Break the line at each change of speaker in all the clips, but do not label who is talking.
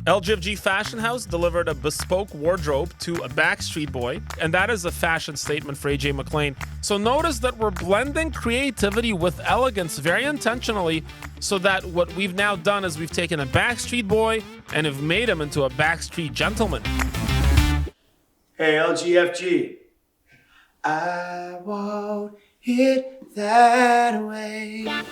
LGFG Fashion House delivered a bespoke wardrobe to a Backstreet Boy, and that is a fashion statement for AJ McLean. So notice that we're blending creativity with elegance very intentionally, so that what we've now done is we've taken a Backstreet Boy and have made him into a Backstreet gentleman.
Hey, LGFG. I want it that way.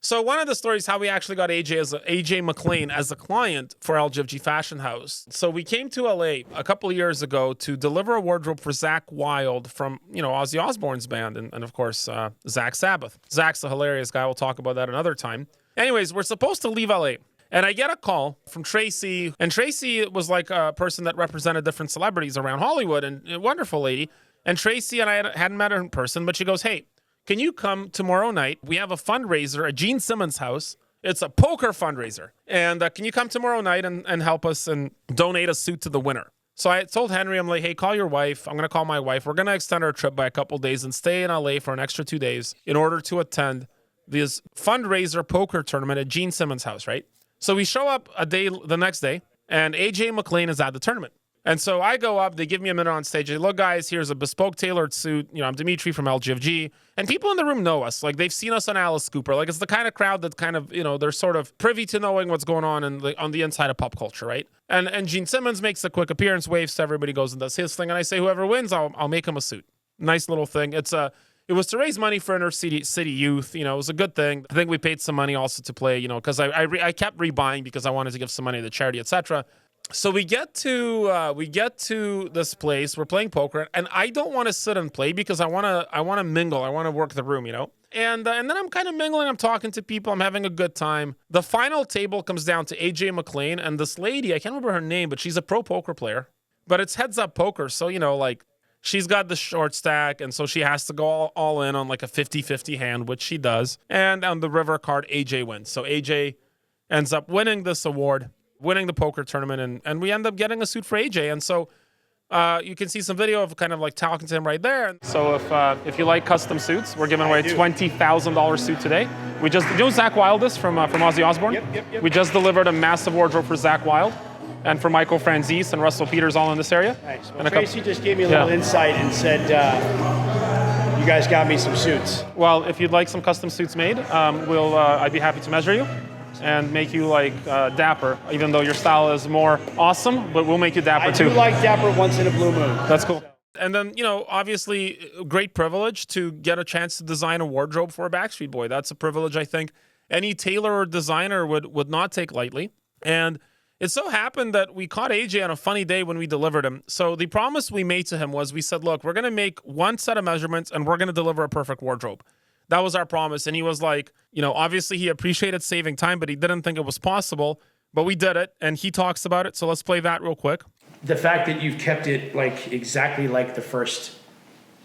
So one of the stories how we actually got AJ McLean as a client for LGFG Fashion House. So we came to LA a couple of years ago to deliver a wardrobe for Zach Wilde from, Ozzy Osbourne's band and of course, Zach Sabbath. Zach's a hilarious guy. We'll talk about that another time. Anyways, we're supposed to leave LA. And I get a call from Tracy. And Tracy was like a person that represented different celebrities around Hollywood, and a wonderful lady. And Tracy and I hadn't met her in person, but she goes, hey, can you come tomorrow night? We have a fundraiser at Gene Simmons' house. It's a poker fundraiser. And can you come tomorrow night and help us and donate a suit to the winner? So I told Henry, I'm like, hey, call your wife. I'm going to call my wife. We're going to extend our trip by a couple days and stay in LA for an extra 2 days in order to attend this fundraiser poker tournament at Gene Simmons' house, right? So we show up the next day, and AJ McLean is at the tournament. And so I go up, they give me a minute on stage. They look, guys, here's a bespoke tailored suit. I'm Dimitri from LGFG. And people in the room know us. Like, they've seen us on Alice Cooper. Like, it's the kind of crowd that kind of, they're sort of privy to knowing what's going on on the inside of pop culture, right? And Gene Simmons makes a quick appearance, waves to everybody, goes and does his thing. And I say, whoever wins, I'll make him a suit. Nice little thing. It was to raise money for inner city youth. It was a good thing. I think we paid some money also to play, because I kept rebuying because I wanted to give some money to charity, etc. So we get to this place. We're playing poker, and I don't want to sit and play because I want to mingle. I want to work the room, And then I'm kind of mingling. I'm talking to people. I'm having a good time. The final table comes down to AJ McLean and this lady. I can't remember her name, but she's a pro poker player. But it's heads up poker, so she's got the short stack, and so she has to go all in on like a 50-50 hand, which she does. And on the river card, AJ wins. So AJ ends up winning this award, winning the poker tournament, and we end up getting a suit for AJ. And so you can see some video of kind of like talking to him right there. So if you like custom suits, we're giving away a $20,000 suit today. We just, Zach Wilde is from Ozzy Osbourne? Yep. We just delivered a massive wardrobe for Zach Wilde and for Michael Franzese and Russell Peters all in this area.
Nice. Well, Tracy just gave me a little insight and said, you guys got me some suits.
Well, if you'd like some custom suits made, I'd be happy to measure you and make you dapper, even though your style is more awesome, but we'll make you dapper too.
I do like dapper once in a blue moon.
That's cool. And then, obviously, great privilege to get a chance to design a wardrobe for a Backstreet Boy. That's a privilege I think any tailor or designer would not take lightly. And it so happened that we caught AJ on a funny day when we delivered him. So the promise we made to him was we said, look, we're going to make one set of measurements and we're going to deliver a perfect wardrobe. That was our promise. And he was like, obviously he appreciated saving time, but he didn't think it was possible. But we did it, and he talks about it. So let's play that real quick.
The fact that you've kept it exactly like the first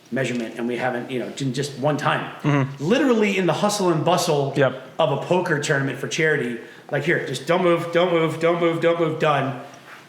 measurement, and we haven't, just one time. Literally in the hustle and bustle of a poker tournament for charity. Here, just don't move, done.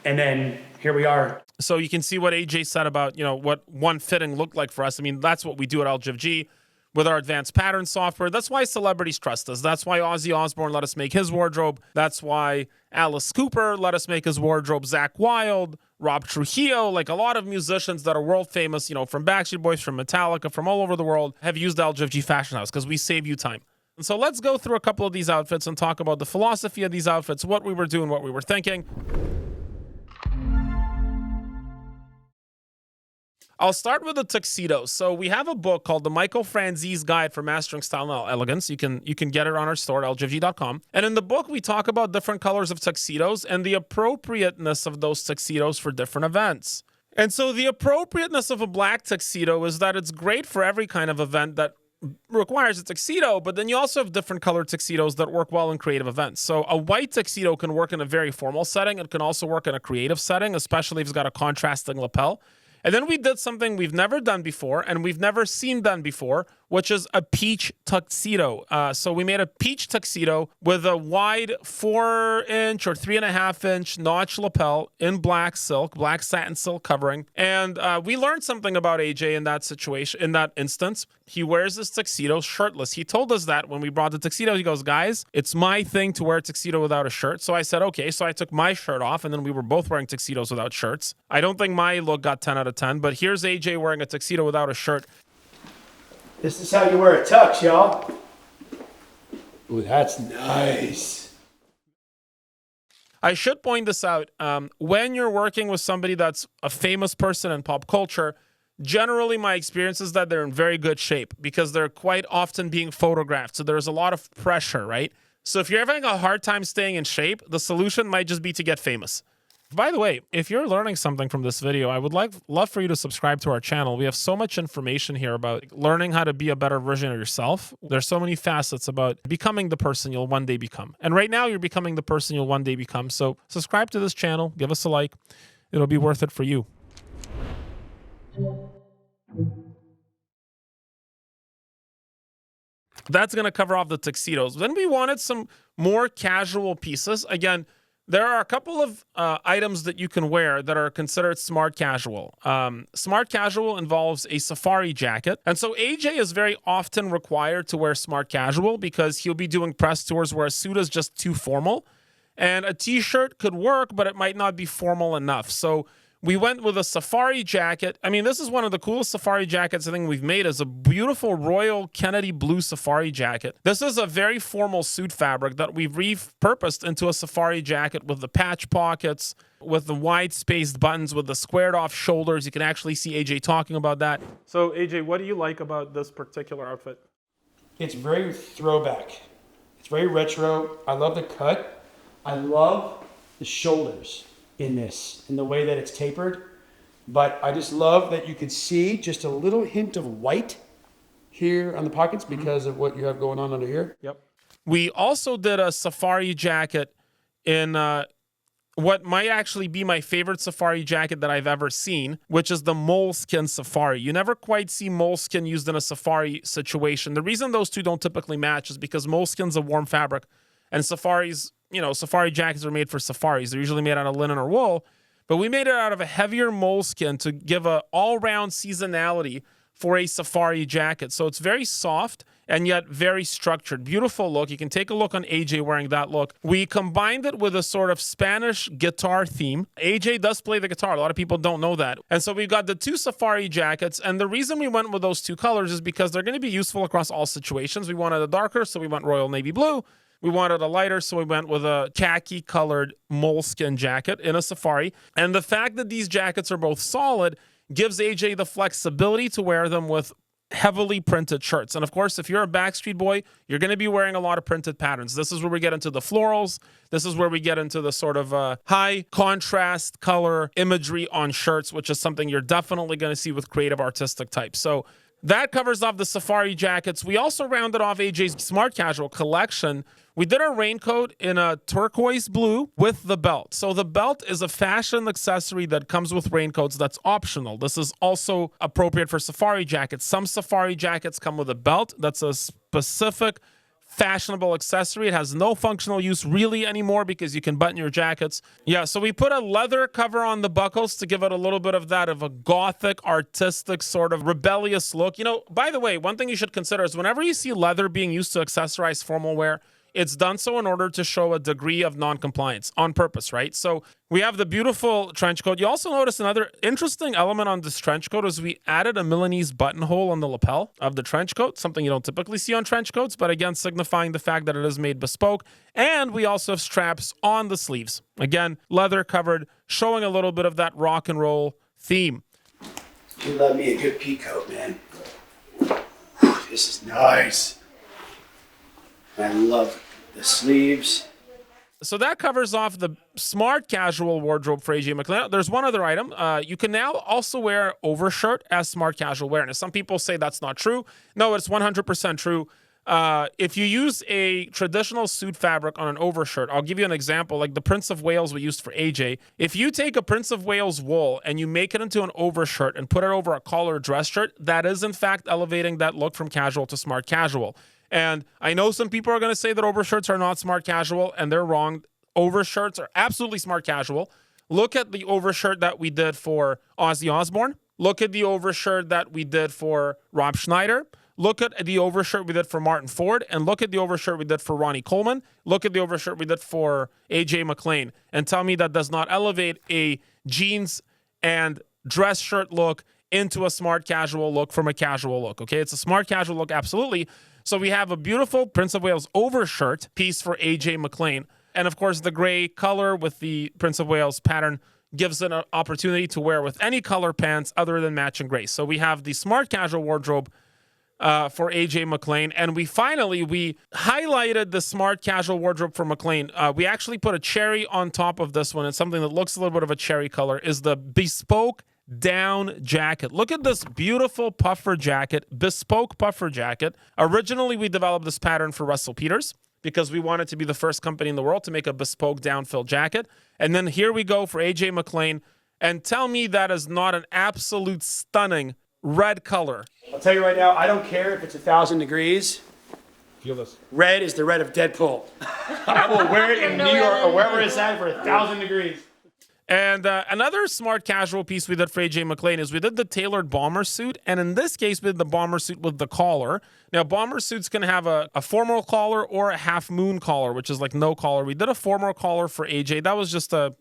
And then here we are.
So you can see what AJ said about, what one fitting looked like for us. I mean, that's what we do at LGFG. With our advanced pattern software. That's why celebrities trust us. That's why Ozzy Osbourne let us make his wardrobe. That's why Alice Cooper let us make his wardrobe. Zach Wilde, Rob Trujillo, a lot of musicians that are world famous, from Backstreet Boys, from Metallica, from all over the world, have used LGFG Fashion House because we save you time. And so let's go through a couple of these outfits and talk about the philosophy of these outfits, what we were doing, what we were thinking. I'll start with the tuxedo. So we have a book called The Michael Franzese Guide for Mastering Style and Elegance. You can get it on our store, LGFG.com. And in the book, we talk about different colors of tuxedos and the appropriateness of those tuxedos for different events. And so the appropriateness of a black tuxedo is that it's great for every kind of event that requires a tuxedo, but then you also have different colored tuxedos that work well in creative events. So a white tuxedo can work in a very formal setting. It can also work in a creative setting, especially if it's got a contrasting lapel. And then we did something we've never done before and we've never seen done before. which is a peach tuxedo. So we made a peach tuxedo with a wide 4-inch or 3.5-inch notch lapel in black silk, black satin silk covering. And we learned something about AJ in that situation, in that instance. He wears this tuxedo shirtless. He told us that when we brought the tuxedo. He goes, guys, it's my thing to wear a tuxedo without a shirt. So I said, okay. So I took my shirt off, and then we were both wearing tuxedos without shirts. I don't think my look got 10 out of 10, but here's AJ wearing a tuxedo without a shirt.
This is how you wear a tux, y'all. Ooh, that's nice.
I should point this out. When you're working with somebody that's a famous person in pop culture, generally my experience is that they're in very good shape because they're quite often being photographed. So there's a lot of pressure, right? So if you're having a hard time staying in shape, the solution might just be to get famous. By the way, if you're learning something from this video, I would love for you to subscribe to our channel. We have so much information here about learning how to be a better version of yourself. There's so many facets about becoming the person you'll one day become. And right now, you're becoming the person you'll one day become. So subscribe to this channel. Give us a like. It'll be worth it for you. That's going to cover off the tuxedos. Then we wanted some more casual pieces. Again, there are a couple of items that you can wear that are considered smart casual. Smart casual involves a safari jacket. And so AJ is very often required to wear smart casual because he'll be doing press tours where a suit is just too formal. And a t-shirt could work, but it might not be formal enough. So we went with a safari jacket. I mean, this is one of the coolest safari jackets I think we've made, is a beautiful Royal Kennedy blue safari jacket. This is a very formal suit fabric that we've repurposed into a safari jacket with the patch pockets, with the wide spaced buttons, with the squared off shoulders. You can actually see AJ talking about that. So AJ, what do you like about this particular outfit?
It's very throwback. It's very retro. I love the cut. I love the shoulders in this, in the way that it's tapered. But I just love that you can see just a little hint of white here on the pockets because of what you have going on under here.
Yep. We also did a safari jacket in what might actually be my favorite safari jacket that I've ever seen, which is the moleskin safari. You never quite see moleskin used in a safari situation. The reason those two don't typically match is because moleskin's a warm fabric, and safaris, you know, safari jackets are made for safaris. They're usually made out of linen or wool, but we made it out of a heavier moleskin to give a all-round seasonality for a safari jacket. So it's very soft and yet very structured. Beautiful look. You can take a look on AJ wearing that look. We combined it with a sort of Spanish guitar theme. AJ does play the guitar. A lot of people don't know that. And so we've got the two safari jackets. And the reason we went with those two colors is because they're going to be useful across all situations. We wanted a darker, so we went royal navy blue. We wanted a lighter, so we went with a khaki-colored moleskin jacket in a safari. And the fact that these jackets are both solid gives AJ the flexibility to wear them with heavily printed shirts. And of course, if you're a Backstreet boy, you're going to be wearing a lot of printed patterns. This is where we get into the florals. This is where we get into the sort of high contrast color imagery on shirts, which is something you're definitely going to see with creative artistic types. So that covers off the safari jackets. We also rounded off AJ's smart casual collection. We did a raincoat in a turquoise blue with the belt. So the belt is a fashion accessory that comes with raincoats that's optional. This is also appropriate for safari jackets. Some safari jackets come with a belt. That's a specific fashionable accessory. It has no functional use really anymore because you can button your jackets. Yeah, so we put a leather cover on the buckles to give it a little bit of that, of a gothic, artistic, sort of rebellious look. You know, by the way, one thing you should consider is whenever you see leather being used to accessorize formal wear, it's done so in order to show a degree of non-compliance on purpose, right? So we have the beautiful trench coat. You also notice another interesting element on this trench coat is we added a Milanese buttonhole on the lapel of the trench coat, something you don't typically see on trench coats, but again, signifying the fact that it is made bespoke. And we also have straps on the sleeves. Again, leather covered, showing a little bit of that rock and roll theme.
You love me a good pea coat, man. This is nice. I love the sleeves.
So that covers off the smart casual wardrobe for AJ McLean. There's one other item. You can now also wear overshirt as smart casual wear. And some people say that's not true. No, it's 100% true. if you use a traditional suit fabric on an overshirt, I'll give you an example, like the Prince of Wales we used for AJ. If you take a Prince of Wales wool and you make it into an overshirt and put it over a collar dress shirt, that is in fact elevating that look from casual to smart casual. And I know some people are going to say that overshirts are not smart casual, and they're wrong. Overshirts are absolutely smart casual. Look at the overshirt that we did for Ozzy Osbourne. Look at the overshirt that we did for Rob Schneider. Look at the overshirt we did for Martin Ford, and look at the overshirt we did for Ronnie Coleman. Look at the overshirt we did for AJ McLean, and tell me that does not elevate a jeans and dress shirt look into a smart casual look from a casual look, okay? It's a smart casual look, absolutely. So we have a beautiful Prince of Wales overshirt piece for AJ McLean. And of course, the gray color with the Prince of Wales pattern gives it an opportunity to wear with any color pants other than matching gray. So we have the smart casual wardrobe for AJ McLean. And we highlighted the smart casual wardrobe for McLean. We actually put a cherry on top of this one. It's something that looks a little bit of a cherry color, is the Bespoke down jacket. Look at this beautiful puffer jacket, Bespoke puffer jacket. Originally, we developed this pattern for Russell Peters because we wanted to be the first company in the world to make a bespoke down-fill jacket. And then here we go for AJ McLean. And tell me that is not an absolute stunning red color.
I'll tell you right now, I don't care if it's 1,000 degrees.
Feel this.
Red is the red of Deadpool. I will wear it in New York or wherever it's at for 1,000 degrees.
And another smart casual piece we did for AJ McLean is we did the tailored bomber suit. And in this case, we did the bomber suit with the collar. Now, bomber suits can have a formal collar or a half moon collar, which is like no collar. We did a formal collar for AJ. That was just not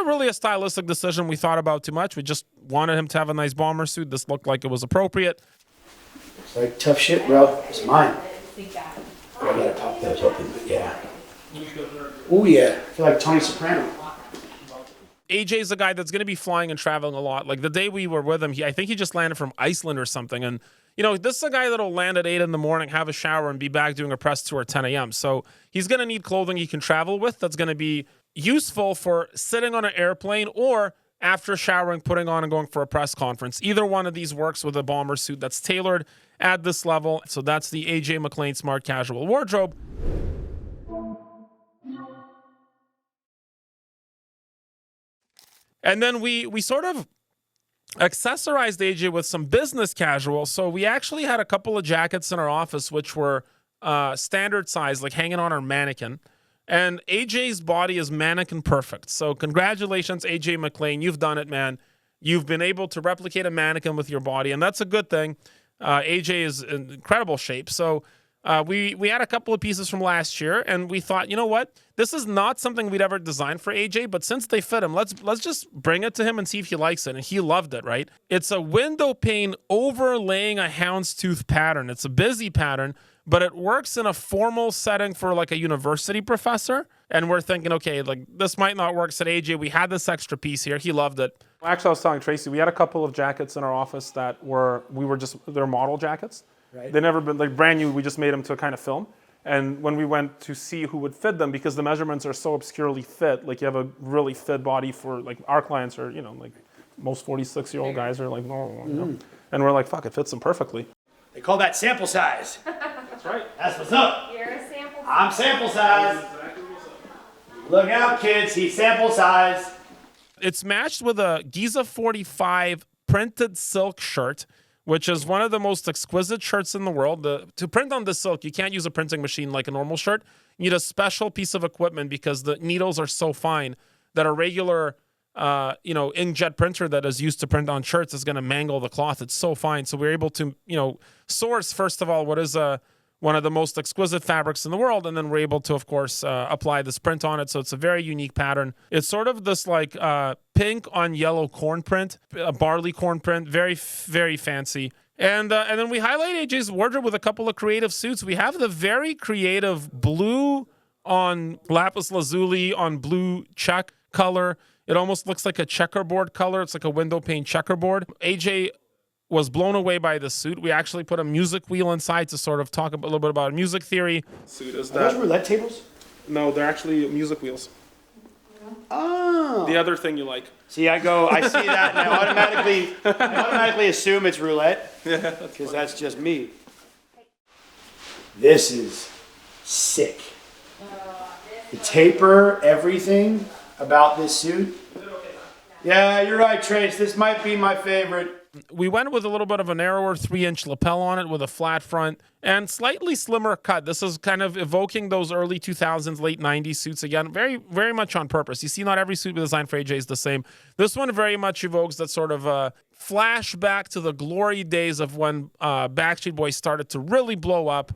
really a stylistic decision we thought about too much. We just wanted him to have a nice bomber suit. This looked like it was appropriate.
It's like tough shit, bro. It's mine. I gotta pop those open, but yeah. Oh yeah. I feel like Tony Soprano.
AJ's a guy that's going to be flying and traveling a lot. Like the day we were with him, I think he just landed from Iceland or something. And, this is a guy that'll land at 8 in the morning, have a shower, and be back doing a press tour at 10 a.m. So he's going to need clothing he can travel with that's going to be useful for sitting on an airplane or after showering, putting on and going for a press conference. Either one of these works with a bomber suit that's tailored at this level. So that's the AJ McLean Smart Casual Wardrobe. And then we sort of accessorized AJ with some business casual. So we actually had a couple of jackets in our office which were standard size, like hanging on our mannequin. And AJ's body is mannequin perfect. So congratulations, AJ McLean. You've done it, man. You've been able to replicate a mannequin with your body, and that's a good thing. AJ is in incredible shape. So we had a couple of pieces from last year, and we thought, you know what? This is not something we'd ever designed for AJ, but since they fit him, let's just bring it to him and see if he likes it. And he loved it, right? It's a window pane overlaying a houndstooth pattern. It's a busy pattern, but it works in a formal setting for like a university professor. And we're thinking, okay, like this might not work. Said AJ, we had this extra piece here. He loved it. Actually, I was telling Tracy, we had a couple of jackets in our office that they're model jackets. Right. They never been like brand new. We just made them to kind of film. And when we went to see who would fit them, because the measurements are so obscurely fit, like you have a really fit body for like our clients are, like most 46-year-old guys are like, no. And we're like, fuck, it fits them perfectly.
They call that sample size.
That's right.
That's what's up.
You're a sample size.
I'm sample size. Look out, kids. He's sample size.
It's matched with a Giza 45 printed silk shirt, which is one of the most exquisite shirts in the world. To print on this silk, you can't use a printing machine like a normal shirt. You need a special piece of equipment because the needles are so fine that a regular inkjet printer that is used to print on shirts is going to mangle the cloth. It's so fine. So we're able to, source, first of all, what is one of the most exquisite fabrics in the world. And then we're able to, of course, apply this print on it. So it's a very unique pattern. It's sort of this like pink on yellow corn print, a barley corn print, very, very fancy. And then we highlight AJ's wardrobe with a couple of creative suits. We have the very creative blue on lapis lazuli on blue check color. It almost looks like a checkerboard color. It's like a window pane checkerboard. AJ was blown away by the suit. We actually put a music wheel inside to sort of talk a little bit about music theory. Suit is
that. Are those roulette tables?
No, they're actually music wheels.
Oh.
The other thing you like.
See, I see that, and I automatically assume it's roulette. Yeah, because that's just me. This is sick. The taper, everything about this suit. Yeah, you're right, Trace. This might be my favorite.
We went with a little bit of a narrower 3-inch lapel on it with a flat front and slightly slimmer cut. This is kind of evoking those early 2000s, late 90s suits again, very, very much on purpose. You see, not every suit designed for AJ is the same. This one very much evokes that sort of flashback to the glory days of when Backstreet Boys started to really blow up.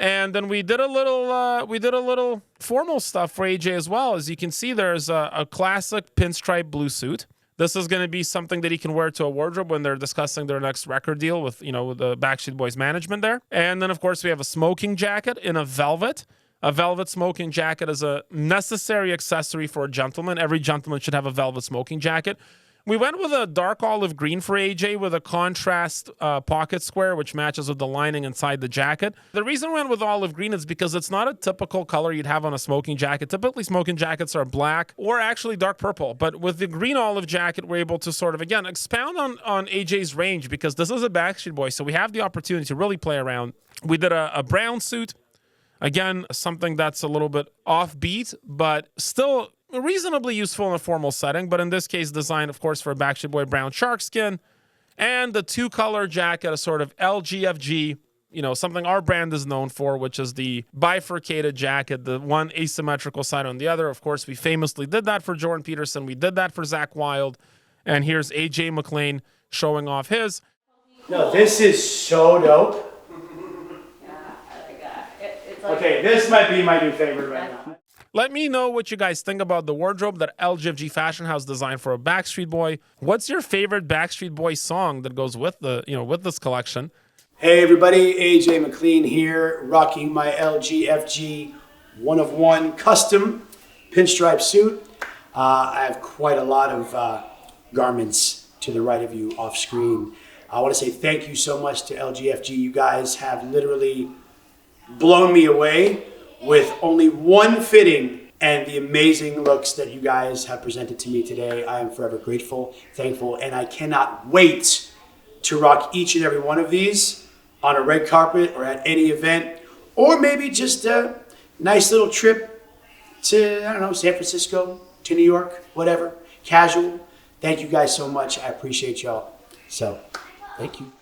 And then we did a little formal stuff for AJ as well. As you can see, there's a classic pinstripe blue suit. This is going to be something that he can wear to a wardrobe when they're discussing their next record deal with, with the Backstreet Boys management there. And then, of course, we have a smoking jacket in a velvet. A velvet smoking jacket is a necessary accessory for a gentleman. Every gentleman should have a velvet smoking jacket. We went with a dark olive green for AJ with a contrast pocket square, which matches with the lining inside the jacket. The reason we went with olive green is because it's not a typical color you'd have on a smoking jacket. Typically, smoking jackets are black or actually dark purple. But with the green olive jacket, we're able to sort of, again, expound on AJ's range because this is a Backstreet Boy, so we have the opportunity to really play around. We did a brown suit. Again, something that's a little bit offbeat, but still reasonably useful in a formal setting, but in this case designed, of course, for a Backstreet Boy brown shark skin. And the two-color jacket, a sort of LGFG, something our brand is known for, which is the bifurcated jacket, the one asymmetrical side on the other. Of course, we famously did that for Jordan Peterson. We did that for Zach Wilde. And here's AJ McLean showing off his.
No, this is so dope. Okay, this might be my new favorite right now.
Let me know what you guys think about the wardrobe that LGFG Fashion House designed for a Backstreet Boy. What's your favorite Backstreet Boy song that goes with the, with this collection?
Hey everybody, AJ McLean here, rocking my LGFG 1-of-1 custom pinstripe suit. I have quite a lot of garments to the right of you off screen. I want to say thank you so much to LGFG. You guys have literally blown me away with only one fitting and the amazing looks that you guys have presented to me today. I am forever grateful, thankful, and I cannot wait to rock each and every one of these on a red carpet or at any event, or maybe just a nice little trip to, San Francisco, to New York, whatever, casual. Thank you guys so much. I appreciate y'all. So, thank you.